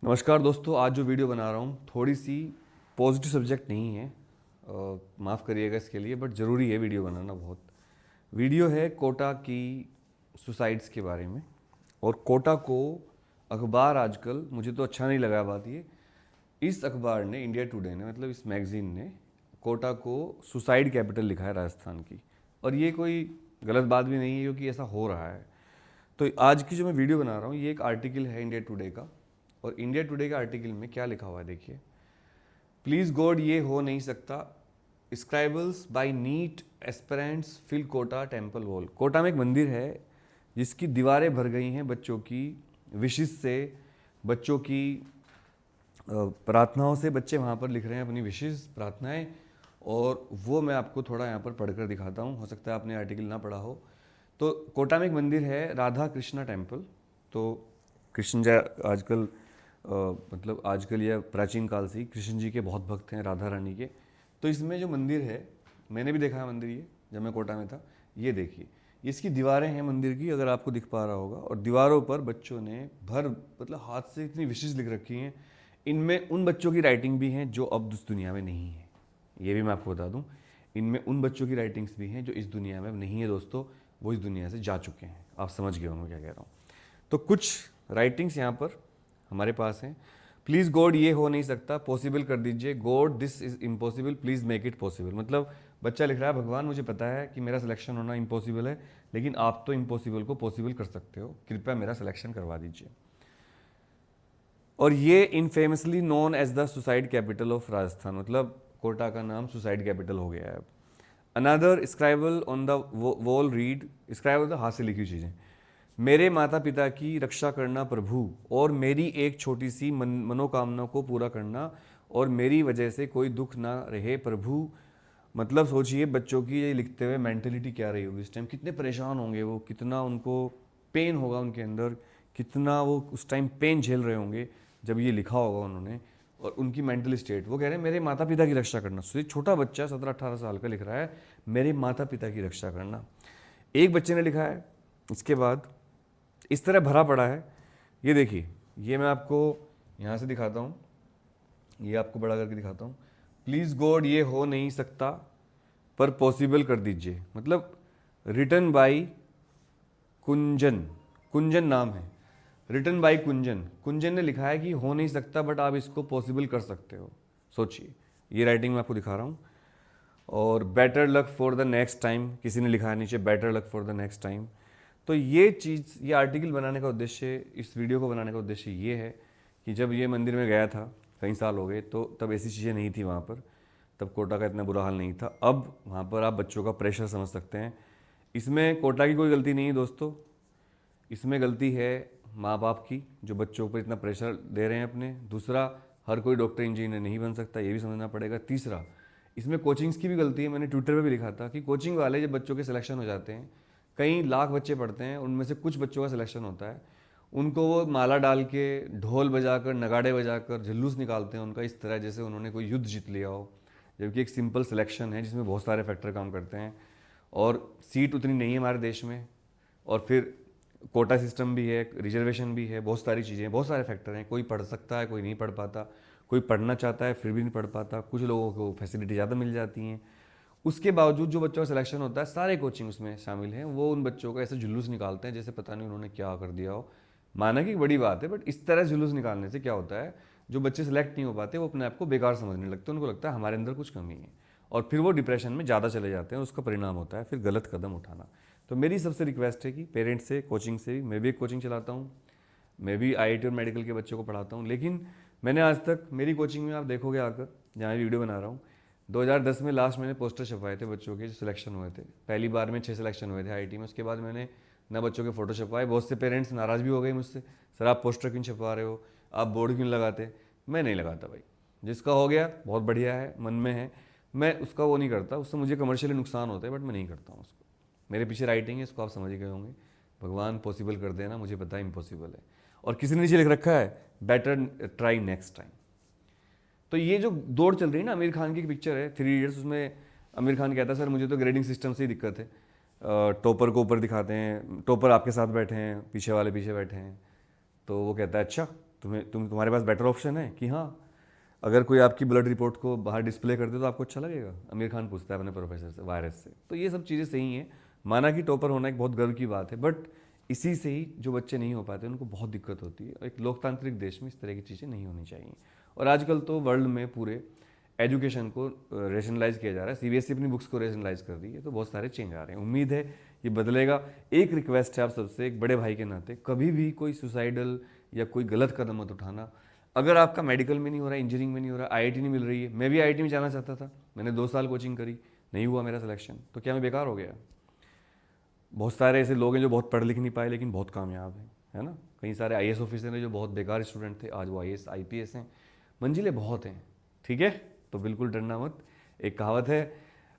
नमस्कार दोस्तों, आज जो वीडियो बना रहा हूँ थोड़ी सी पॉजिटिव सब्जेक्ट नहीं है। माफ़ करिएगा इसके लिए, बट ज़रूरी है वीडियो बनाना बहुत। वीडियो है कोटा की सुसाइड्स के बारे में। और कोटा को अखबार आजकल, मुझे तो अच्छा नहीं लगा बात ये, इस अखबार ने, इंडिया टुडे ने, मतलब इस मैगज़ीन ने कोटा को सुसाइड कैपिटल लिखा है राजस्थान की। और ये कोई गलत बात भी नहीं है क्योंकि ऐसा हो रहा है। तो आज की जो मैं वीडियो बना रहा हूँ ये एक आर्टिकल है इंडिया टुडे का। और इंडिया टुडे के आर्टिकल में क्या लिखा हुआ है देखिए। प्लीज गॉड ये हो नहीं सकता, scribbles by NEET aspirants fill Kota temple wall. Kota में एक मंदिर है जिसकी दीवारें भर गई हैं बच्चों की विशेष से, बच्चों की प्रार्थनाओं से। बच्चे वहाँ पर लिख रहे हैं अपनी विशेष प्रार्थनाएं, और वो मैं आपको थोड़ा यहाँ पर पढ़कर दिखाता हूँ। हो सकता है आपने आर्टिकल ना पढ़ा हो। तो कोटा में एक मंदिर है राधा कृष्णा टेम्पल। तो कृष्ण जी आजकल मतलब आजकल या प्राचीन काल से ही कृष्ण जी के बहुत भक्त हैं, राधा रानी के। तो इसमें जो मंदिर है, मैंने भी देखा है मंदिर ये जब मैं कोटा में था। ये देखिए, इसकी दीवारें हैं मंदिर की, अगर आपको दिख पा रहा होगा। और दीवारों पर बच्चों ने भर मतलब हाथ से इतनी विशेष लिख रखी हैं। इनमें उन बच्चों की राइटिंग भी हैं जो अब इस दुनिया में नहीं है, ये भी मैं आपको बता दूं। इनमें उन बच्चों की राइटिंग्स भी हैं जो इस दुनिया में अब नहीं है दोस्तों, वो इस दुनिया से जा चुके हैं। आप समझ गए होंगे क्या कह रहा हूँ। तो कुछ राइटिंग्स यहाँ पर हमारे पास हैं। प्लीज़ गॉड ये हो नहीं सकता, पॉसिबल कर दीजिए। God this is impossible, please make it possible. मतलब बच्चा लिख रहा है, भगवान मुझे पता है कि मेरा सिलेक्शन होना इम्पॉसिबल है, लेकिन आप तो इम्पॉसिबल को पॉसिबल कर सकते हो, कृपया मेरा सिलेक्शन करवा दीजिए। और ये infamously known as the suicide capital of Rajasthan, मतलब कोटा का नाम सुसाइड कैपिटल हो गया है अब। Another scribble on the wall read, scribble तो हाथ से लिखी चीज़ें। मेरे माता पिता की रक्षा करना प्रभु, और मेरी एक छोटी सी मनोकामना को पूरा करना, और मेरी वजह से कोई दुख ना रहे प्रभु। मतलब सोचिए बच्चों की ये लिखते हुए मेंटेलिटी क्या रही होगी इस टाइम, कितने परेशान होंगे वो, कितना उनको पेन होगा उनके अंदर, कितना वो उस टाइम पेन झेल रहे होंगे जब ये लिखा होगा उन्होंने। और उनकी मेंटल स्टेट, वो कह रहे हैं मेरे माता पिता की रक्षा करना। छोटा बच्चा 17-18 साल का लिख रहा है मेरे माता पिता की रक्षा करना। एक बच्चे ने लिखा है इसके बाद इस तरह भरा पड़ा है। ये देखिए, ये मैं आपको यहाँ से दिखाता हूँ, ये आपको बड़ा करके दिखाता हूँ। प्लीज़ गॉड ये हो नहीं सकता पर पॉसिबल कर दीजिए। मतलब रिटन बाई कुंजन, कुंजन नाम है, रिटन बाई कुंजन। कुंजन ने लिखा है कि हो नहीं सकता बट आप इसको पॉसिबल कर सकते हो। सोचिए, ये राइटिंग मैं आपको दिखा रहा हूँ। और better luck for the next time, किसी ने लिखा है नीचे better luck for the next time. तो ये चीज़, ये आर्टिकल बनाने का उद्देश्य, इस वीडियो को बनाने का उद्देश्य ये है कि जब ये मंदिर में गया था, कई साल हो गए, तो तब ऐसी चीज़ें नहीं थी वहाँ पर। तब कोटा का इतना बुरा हाल नहीं था। अब वहाँ पर आप बच्चों का प्रेशर समझ सकते हैं। इसमें कोटा की कोई गलती नहीं है दोस्तों, इसमें गलती है माँ बाप की जो बच्चों पर इतना प्रेशर दे रहे हैं अपने। दूसरा, हर कोई डॉक्टर इंजीनियर नहीं बन सकता, ये भी समझना पड़ेगा। तीसरा, इसमें कोचिंग्स की भी गलती है। मैंने ट्विटर पे भी लिखा था कि कोचिंग वाले जब बच्चों के सिलेक्शन हो जाते हैं, कई लाख बच्चे पढ़ते हैं, उनमें से कुछ बच्चों का सिलेक्शन होता है, उनको वो माला डाल के ढोल बजाकर नगाड़े बजाकर जुलूस निकालते हैं उनका, इस तरह जैसे उन्होंने कोई युद्ध जीत लिया हो। जबकि एक सिंपल सिलेक्शन है जिसमें बहुत सारे फैक्टर काम करते हैं, और सीट उतनी नहीं है हमारे देश में। और फिर कोटा सिस्टम भी है, रिजर्वेशन भी है, बहुत सारी चीज़ें हैं, बहुत सारे फैक्टर हैं। कोई पढ़ सकता है, कोई नहीं पढ़ पाता, कोई पढ़ना चाहता है फिर भी नहीं पढ़ पाता, कुछ लोगों को फैसिलिटी ज़्यादा मिल जाती हैं। उसके बावजूद जो बच्चों का सिलेक्शन होता है, सारे कोचिंग उसमें शामिल हैं, वो उन बच्चों का ऐसे जुलूस निकालते हैं जैसे पता नहीं उन्होंने क्या कर दिया हो। माना कि बड़ी बात है, बट इस तरह जुलूस निकालने से क्या होता है, जो बच्चे सेलेक्ट नहीं हो पाते वो अपने आप को बेकार समझने लगते हैं, उनको लगता है हमारे अंदर कुछ कमी है, और फिर वो डिप्रेशन में ज़्यादा चले जाते हैं। उसका परिणाम होता है फिर गलत कदम उठाना। तो मेरी सबसे रिक्वेस्ट है कि पेरेंट्स से, कोचिंग से भी, मैं भी एक कोचिंग चलाता हूँ, मैं भी आईआईटी और मेडिकल के बच्चों को पढ़ाता हूँ, लेकिन मैंने आज तक मेरी कोचिंग में, आप देखोगे आकर जहाँ वीडियो बना रहा हूँ, 2010 में लास्ट मैंने पोस्टर छपवाए थे बच्चों के जो सिलेक्शन हुए थे। पहली बार में 6 सिलेक्शन हुए थे आईआईटी में। उसके बाद मैंने ना बच्चों के फोटो छपवाए। बहुत से पेरेंट्स नाराज़ भी हो गए मुझसे, सर आप पोस्टर क्यों छपवा रहे हो, आप बोर्ड क्यों लगाते। मैं नहीं लगाता भाई, जिसका हो गया बहुत बढ़िया है, मन में है, मैं उसका वो नहीं करता। उससे मुझे कमर्शियली नुकसान होता है, बट मैं नहीं करता हूँ उसको। मेरे पीछे राइटिंग है, इसको आप समझ ही गए होंगे, भगवान पॉसिबल कर देना, मुझे पता है इम्पॉसिबल है। और किसी ने नीचे लिख रखा है बेटर ट्राई नेक्स्ट टाइम। तो ये जो दौड़ चल रही है ना, आमिर खान की एक पिक्चर है 3 इडियट्स, उसमें आमिर खान कहता है सर मुझे तो ग्रेडिंग सिस्टम से ही दिक्कत है, टॉपर को ऊपर दिखाते हैं, टॉपर आपके साथ बैठे हैं, पीछे वाले पीछे बैठे हैं। तो वो कहता है अच्छा, तुम्हारे पास बेटर ऑप्शन है कि हाँ, अगर कोई आपकी ब्लड रिपोर्ट को बाहर डिस्प्ले कर दे तो आपको अच्छा लगेगा। आमिर खान पूछता है अपने प्रोफेसर से वायरस से। तो ये सब चीज़ें सही हैं। माना कि टॉपर होना एक बहुत गर्व की बात है, बट इसी से ही जो बच्चे नहीं हो पाते उनको बहुत दिक्कत होती है। एक लोकतांत्रिक देश में इस तरह की चीज़ें नहीं होनी चाहिए। और आजकल तो वर्ल्ड में पूरे एजुकेशन को रेशनलाइज किया जा रहा है। सीबीएसई अपनी बुक्स को रेशनलाइज कर रही है, तो बहुत सारे चेंज आ रहे हैं। उम्मीद है ये बदलेगा। एक रिक्वेस्ट है आप सबसे, एक बड़े भाई के नाते, कभी भी कोई सुसाइडल या कोई गलत कदम मत उठाना। अगर आपका मेडिकल में नहीं हो रहा है, इंजीनियरिंग में नहीं हो रहा है, आईआईटी नहीं मिल रही है, मैं भी आईआईटी में जाना चाहता था, मैंने 2 साल कोचिंग करी, नहीं हुआ मेरा सिलेक्शन, तो क्या मैं बेकार हो गया? बहुत सारे ऐसे लोग हैं जो बहुत पढ़ लिख नहीं पाए लेकिन बहुत कामयाब हैं, है ना। कई सारे आईएएस ऑफिसर हैं जो बहुत बेकार स्टूडेंट थे, आज वो आईएएस आईपीएस हैं। मंजिलें बहुत हैं, ठीक है। तो बिल्कुल डरना मत। एक कहावत है,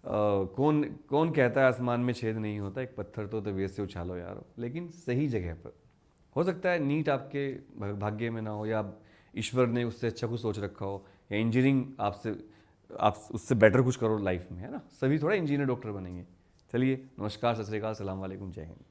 कौन कौन कहता है आसमान में छेद नहीं होता, एक पत्थर तो तबीयत से उछालो यारो, लेकिन सही जगह पर। हो सकता है नीट आपके भाग्य में ना हो, या ईश्वर ने उससे अच्छा कुछ सोच रखा हो, या इंजीनियरिंग आप उससे बेटर कुछ करो लाइफ में, है ना। सभी थोड़ा इंजीनियर डॉक्टर बनेंगे। चलिए, नमस्कार, सत श्री अकाल, सलाम वालेकुम, जय हिंद।